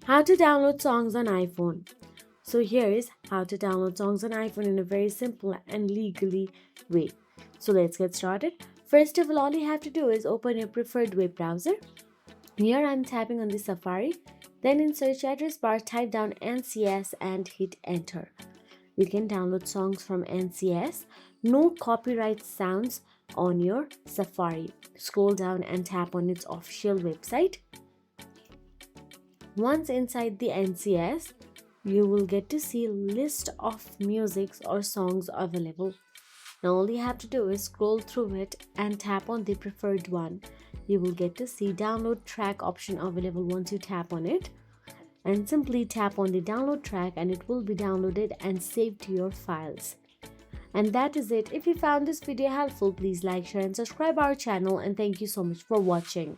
How to download songs on iPhone. So here is how to download songs on iPhone in a very simple and legally way. So let's get started. First of all you have to do is open your preferred web browser. Here I'm tapping on the Safari. Then in search address bar type down NCS and hit enter. You can download songs from NCS. No copyright sounds on your Safari. Scroll down and tap on its official website. Once inside the NCS, you will get to see a list of musics or songs available. Now all you have to do is scroll through it and tap on the preferred one. You will get to see download track option available once you tap on it. And simply tap on the download track and it will be downloaded and saved to your files. And that is it. If you found this video helpful, please like, share and subscribe our channel, and thank you so much for watching.